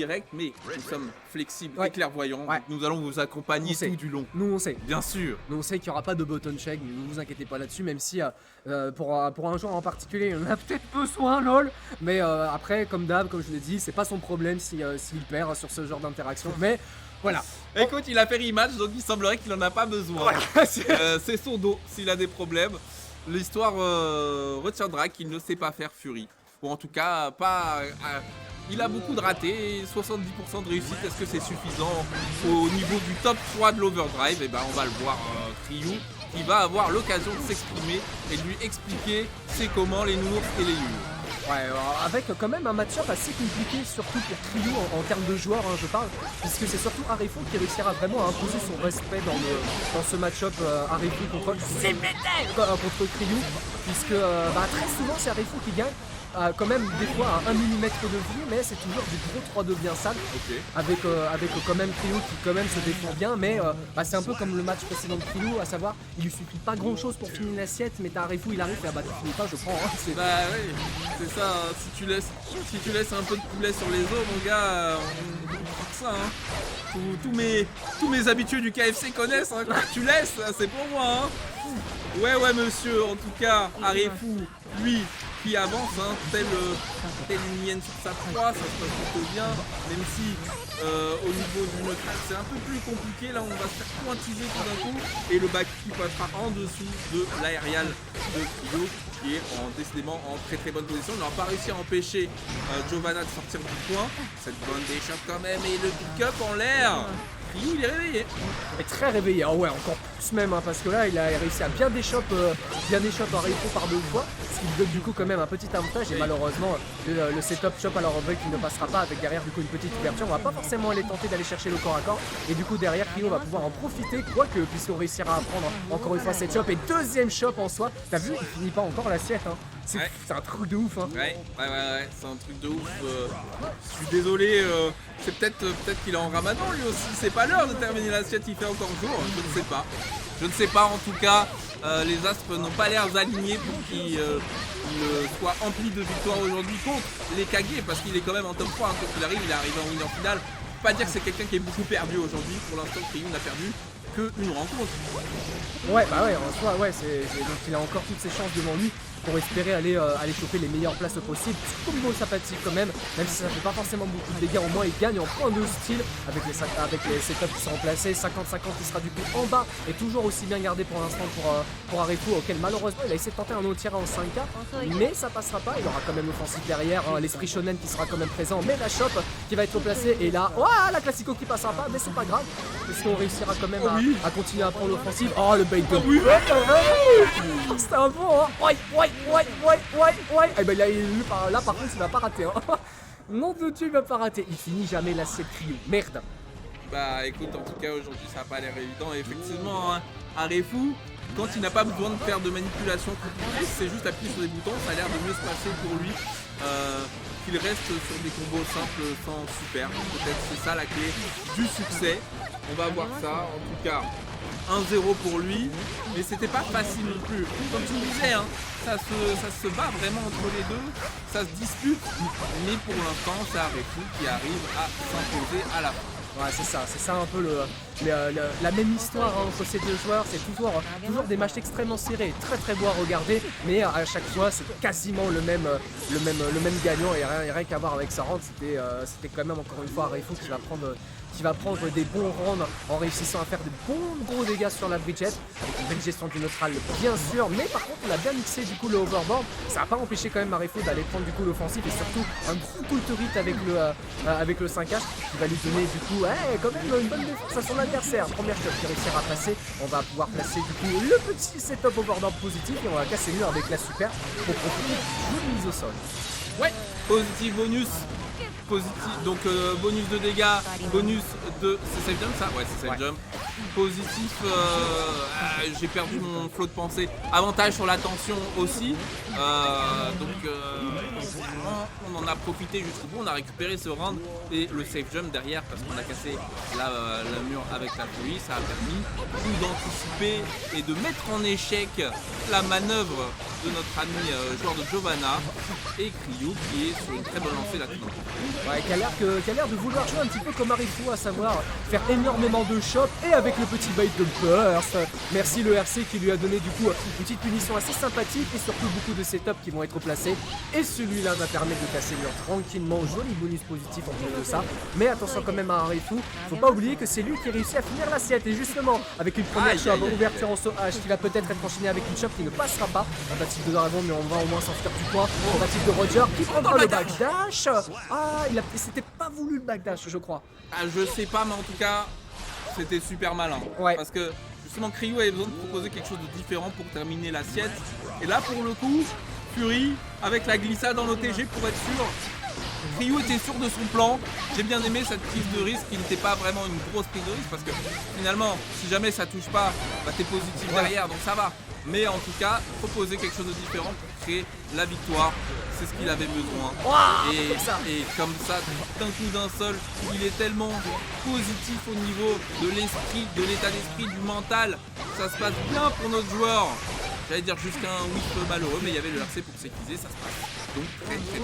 direct, mais nous sommes flexibles Ouais. et clairvoyants. Ouais. Donc nous allons vous accompagner tout du long. Nous on sait. Bien sûr. Nous on sait qu'il n'y aura pas de button check, ne vous inquiétez pas là-dessus, même si pour un joueur en particulier, on a peut-être besoin, lol. Mais après, comme d'hab, comme je l'ai dit, c'est pas son problème s'il perd sur ce genre d'interaction. Mais voilà. Écoute, il a fait rematch, donc il semblerait qu'il en a pas besoin. Voilà. C'est son dos s'il a des problèmes. L'histoire retiendra qu'il ne sait pas faire Fury. Ou en tout cas, pas. Il a beaucoup de ratés, 70% de réussite. Est-ce que c'est suffisant au niveau du top 3 de l'Overdrive? Et ben on va le voir, Ryu, qui va avoir l'occasion de s'exprimer et de lui expliquer c'est comment les Nours et les Yurs. Ouais, avec quand même un match-up assez compliqué, surtout pour Ryu en termes de joueurs, hein, je parle, puisque c'est surtout Arefu qui réussira vraiment à imposer son respect dans ce match-up Arefu contre Ryu, puisque très souvent c'est Arefu qui gagne. Quand même des fois à 1 mm de vie, mais c'est toujours du gros 3-2 bien sale, avec quand même Ryu qui quand même se défend bien, mais c'est un peu comme le match précédent de Ryu, à savoir il lui suffit pas grand chose pour finir l'assiette, mais t'as Arefu, il arrive et tu finis pas, je prends. Oui, c'est ça, hein. Si tu laisses un peu de poulet sur les os, mon gars, on fait ça, hein. Tous mes habitués du KFC connaissent, hein. Quand tu laisses, c'est pour moi, hein. Ouais, monsieur, en tout cas, Arefu, lui, qui avance, hein, tel une hyène sur sa proie, ça se passe plutôt bien, même si au niveau du neutral c'est un peu plus compliqué. Là on va se faire pointiser tout d'un coup et le back qui passera en dessous de l'aérial de Ryu qui est décidément en très bonne position. Il n'aura pas réussi à empêcher Giovanna de sortir du point, cette bonne déchappe quand même, et le pick-up en l'air. Ryu il est réveillé. Il est très réveillé, ah ouais, encore plus même, hein, parce que là il a réussi à bien déchop Arefu par 2 fois, ce qui lui donne du coup quand même un petit avantage, et malheureusement le setup chop alors en vrai qu'il ne passera pas, avec derrière du coup une petite ouverture. On va pas forcément aller tenter d'aller chercher le corps à corps, et du coup derrière Ryu va pouvoir en profiter, quoique puisqu'on réussira à prendre encore une fois cette chop, et deuxième chop en soi. T'as vu, il finit pas encore l'assiette, hein. C'est un truc de ouf, hein. Ouais, c'est un truc de ouf. Je suis désolé, c'est peut-être qu'il est en ramadan lui aussi. C'est pas l'heure de terminer l'assiette, il fait encore jour. Je ne sais pas, en tout cas, les astres n'ont pas l'air alignés pour qu'il soit empli de victoires aujourd'hui contre les Kage, parce qu'il est quand même en top 3, hein. Quand il arrive en winner finale. Faut pas dire que c'est quelqu'un qui est beaucoup perdu aujourd'hui. Pour l'instant, Ryu n'a perdu qu'une rencontre. Ouais, en soi, ouais, donc il a encore toutes ses chances devant lui pour espérer aller choper les meilleures places possibles. Combo sympathique quand même si ça fait pas forcément beaucoup de dégâts, au moins il gagne en point de style avec les setups qui sont remplacés. 50-50 il sera du coup en bas et toujours aussi bien gardé pour l'instant pour Arefu, auquel malheureusement il a essayé de tenter un autre tir en 5K, mais ça passera pas. Il aura quand même l'offensive derrière, hein, l'esprit shonen qui sera quand même présent, mais la shop qui va être replacée, et là, la classico qui passera pas, mais c'est pas grave, parce qu'on réussira quand même à continuer à prendre l'offensive. Oh, le bait de c'était un bon, hein. Ouais. Et ben là par contre il va pas rater, hein. Nom de Dieu, il va pas rater. Il finit jamais l'assiette Ryu. Merde. Bah écoute, en tout cas aujourd'hui ça a pas l'air évident. Et effectivement, hein, Arefu, quand il n'a pas besoin de faire de manipulation compliquée, c'est juste appuyer sur des boutons, ça a l'air de mieux se passer pour lui. Qu'il reste sur des combos simples sans super. Peut-être c'est ça la clé du succès. On va voir ça. En tout cas, 1-0 pour lui, mais c'était pas facile non plus. Comme tu me disais, hein, ça se bat vraiment entre les deux, ça se dispute, mais pour l'instant, c'est Arefu qui arrive à s'imposer à la fin. Ouais, c'est ça un peu la même histoire, hein, entre ces deux joueurs. C'est toujours des matchs extrêmement serrés, très beaux à regarder, mais à chaque fois c'est quasiment le même gagnant, et rien qu'à voir avec sa rente. C'était quand même encore une fois Arefu qui va prendre des bons rounds en réussissant à faire des bons gros dégâts sur la bridget, avec une belle gestion du neutral bien sûr, mais par contre on a bien mixé du coup le overboard. Ça n'a pas empêché quand même Arefu d'aller prendre du coup l'offensive, et surtout un gros culturite avec le 5H qui va lui donner du coup quand même une bonne défense à son adversaire. Première shot qui réussira à passer, on va pouvoir placer du coup le petit setup overboard positif, et on va casser le mur avec la super pour profiter d'une mise au sol. Ouais, positif bonus. Positif, donc bonus de dégâts, bonus de... C'est save jump ça? Ouais, c'est save jump. Positif, j'ai perdu mon flot de pensée. Avantage sur la tension aussi. On en a profité jusqu'au bout. On a récupéré ce round et le safe jump derrière parce qu'on a cassé le mur avec la pluie. Ça a permis d'anticiper et de mettre en échec la manœuvre de notre ami joueur de Giovanna et Cryo qui est sur une très bonne lancée là-dedans. Ouais, qui a l'air de vouloir jouer un petit peu comme Arifu, à savoir faire énormément de shots et avec le petit bait de burst. Merci le RC qui lui a donné du coup une petite punition assez sympathique et surtout beaucoup de setups qui vont être placés. Et celui-là va permettre de casser le mur tranquillement, joli bonus positif en plus de ça. Mais attention quand même à Arifu, faut pas oublier que c'est lui qui réussit à finir l'assiette et justement avec une première shove, ouverture en saut H qui va peut-être être enchaîné avec une shove qui ne passera pas. Tentative de Dragon mais on va au moins s'en sortir du point. Tentative de Roger qui prendra le backdash. Ah, c'était pas voulu le backdash je crois. Ah, je sais pas mais en tout cas c'était super malin. Ouais. Parce que justement Cryo avait besoin de proposer quelque chose de différent pour terminer l'assiette. Et là pour le coup, Fury avec la glissade en OTG pour être sûr. Cryo était sûr de son plan. J'ai bien aimé cette prise de risque qui n'était pas vraiment une grosse prise de risque parce que finalement si jamais ça touche pas, bah, t'es positif derrière donc ça va. Mais en tout cas, proposer quelque chose de différent pour créer la victoire, c'est ce qu'il avait besoin. Et comme ça, d'un coup d'un seul, il est tellement positif au niveau de l'esprit, de l'état d'esprit, du mental. Ça se passe bien pour notre joueur. J'allais dire jusqu'à un whiff malheureux, mais il y avait le RC pour sécuriser, ça se passe. Donc très bien.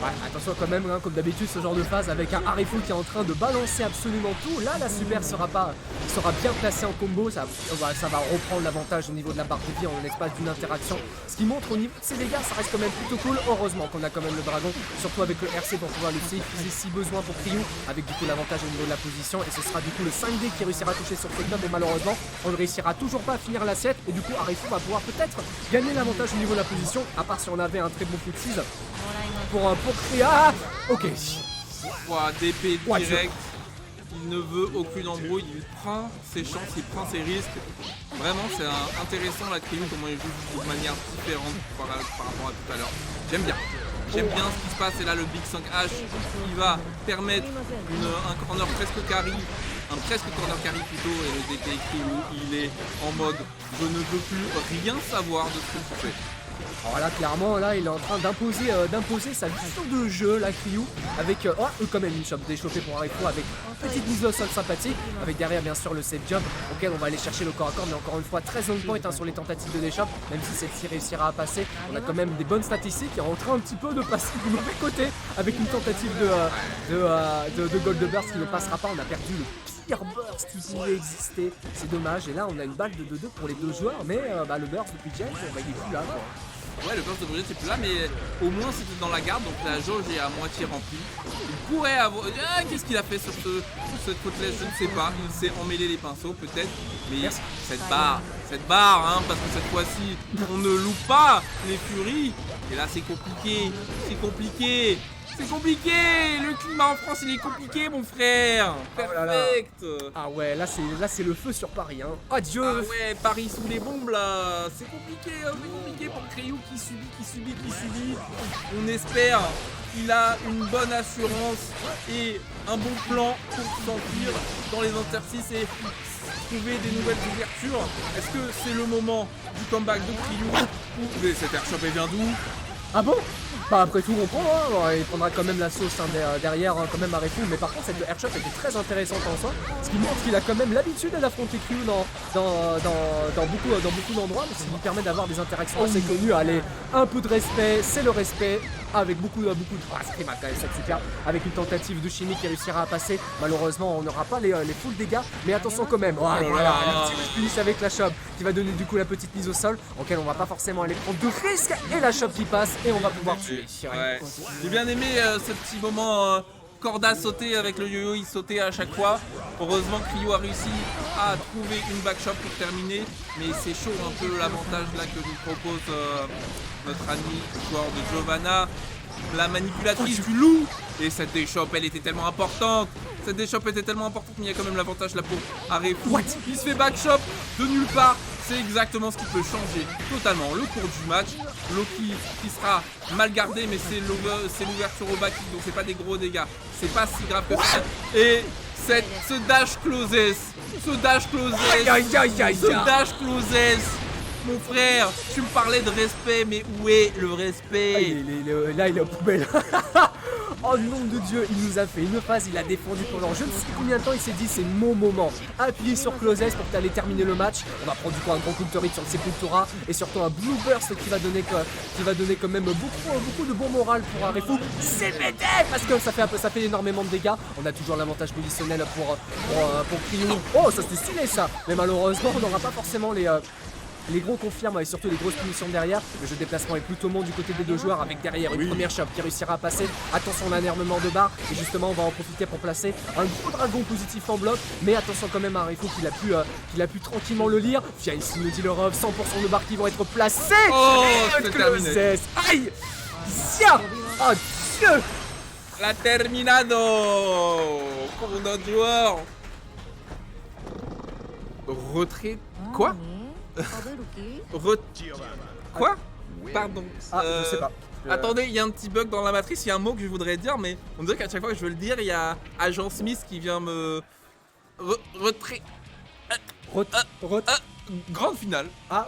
Ouais, attention quand même, hein, comme d'habitude, ce genre de phase avec un Arifu qui est en train de balancer absolument tout. Là, la super sera bien placée en combo. Ça va reprendre l'avantage au niveau de la barre de vie en l'espace d'une interaction. Ce qui montre au niveau de ses dégâts, ça reste quand même plutôt cool. Heureusement qu'on a quand même le dragon, surtout avec le RC pour pouvoir le sécuriser si besoin pour Cryo, avec du coup l'avantage au niveau de la position. Et ce sera du coup le 5D qui réussira à toucher sur ce club. Mais malheureusement, on ne réussira toujours pas à finir l'assiette. Et du coup, Arifu va pouvoir peut-être gagner l'avantage au niveau de la position. À part si on avait un très bon coup de 6 pour créer. Ah, ok. DP direct. Il ne veut aucune embrouille. Il prend ses chances, il prend ses risques. Vraiment, c'est intéressant la Cryo, comment il joue de manière différente par rapport à tout à l'heure. J'aime bien. J'aime bien ce qui se passe. Et là, le Big 5H qui va permettre un corner presque carry. Un presque corner carry plutôt. Et le DP Cryo, il est en mode je ne veux plus rien savoir de ce que je fais. Alors là clairement là il est en train d'imposer sa vision de jeu la Cryo avec quand même une shop déchauffée pour Arifu avec une petite mise au sol sympathique avec derrière bien sûr le safe jump auquel on va aller chercher le corps à corps mais encore une fois très on point sur les tentatives de déchop même si celle-ci réussira à passer on a quand même des bonnes statistiques et en train un petit peu de passer du mauvais côté avec une tentative de gold burst qui ne passera pas on a perdu le pire burst qui pouvait exister c'est dommage et là on a une balle de 2-2 pour les deux joueurs mais le burst depuis James il est plus là quoi. Ouais, le burst de Brigitte c'est plus là, mais au moins c'était dans la garde, donc la jauge est à moitié remplie. Il pourrait avoir. Qu'est-ce qu'il a fait sur cette côtelette? Je ne sais pas. Il s'est emmêlé les pinceaux, peut-être. Mais cette barre, hein, parce que cette fois-ci, on ne loupe pas les furies. Et là, c'est compliqué. C'est compliqué. C'est compliqué. Le climat en France, il est compliqué, mon frère. Perfect. Ah ouais, là c'est le feu sur Paris, hein. Adieu. Ah ouais, Paris sous les bombes là. C'est compliqué, hein, c'est compliqué pour Cryo qui subit. On espère qu'il a une bonne assurance et un bon plan pour s'enfuir dans les interstices et trouver des nouvelles ouvertures. Est-ce que c'est le moment du comeback de Cryo ou cet airshot vient d'où? Ah bon? Bah après tout on prend, hein. Il prendra quand même la sauce derrière quand même Arifu, mais par contre cette airshot était très intéressante en soi, ce qui montre qu'il a quand même l'habitude d'affronter Cryo dans beaucoup d'endroits, mais ça lui permet d'avoir des interactions assez connues. Allez, un peu de respect, c'est le respect, avec beaucoup de... Ah c'est mal quand même cette super, avec une tentative de chimie qui réussira à passer, malheureusement on n'aura pas les full dégâts, mais attention quand même, voilà, le petit finish avec la shop qui va donner du coup la petite mise au sol, auquel on va pas forcément aller prendre de risques, et la shop qui passe, et on va pouvoir tuer. Ouais. J'ai bien aimé ce petit moment corde à sauter avec le yo-yo, il sautait à chaque fois. Heureusement Cryo a réussi à trouver une backshot pour terminer, mais c'est chaud un peu l'avantage là que nous propose notre ami joueur de Giovanna, la manipulatrice du loup. Et cette déchop elle était tellement importante. Cette déchop était tellement importante, mais il y a quand même l'avantage là pour Arifu. Il se fait backshot de nulle part. C'est exactement ce qui peut changer totalement le cours du match. Loki qui sera mal gardé, mais c'est l'ouverture au back, donc c'est pas des gros dégâts. C'est pas si grave que ça. Et Ce dash closes, ce dash closes, Aïe aïe aïe aïe ce dash closes. Mon frère, tu me parlais de respect, mais où est le respect? Là il est au poubelle. Oh nom de Dieu, il nous a fait une phase, il a défendu pendant je ne sais combien de temps, il s'est dit c'est mon moment. Appuyez sur Closes pour que t'allais terminer le match. On va prendre du coup un gros counter hit sur le Sepultura et surtout un Blue Burst qui va donner quand même beaucoup de bon moral pour Arifou. C'est pété parce que ça fait énormément de dégâts. On a toujours l'avantage positionnel pour Krillin. Oh ça c'est stylé ça. Mais malheureusement on n'aura pas forcément les gros confirmes et surtout les grosses punitions derrière. Le jeu de déplacement est plutôt bon du côté des deux joueurs avec derrière une première chope qui réussira à passer. Attention l'énervement de barre et justement on va en profiter pour placer un gros dragon positif en bloc. Mais attention quand même à Arifou qu'il a pu tranquillement le lire. Via ici nous dit le rov, 100% de barres qui vont être placées. Oh, et c'est Closes. terminé. Aïe. Zia. Oh Dieu. La terminado pour notre joueur. Retrait. Quoi? Quoi? Pardon. Ah je sais pas. Attendez, il y a un petit bug dans la matrice, il y a un mot que je voudrais dire, mais on dirait qu'à chaque fois que je veux le dire, il y a Agent Smith qui vient me... Retrait... Grande finale. Grande finale. Ah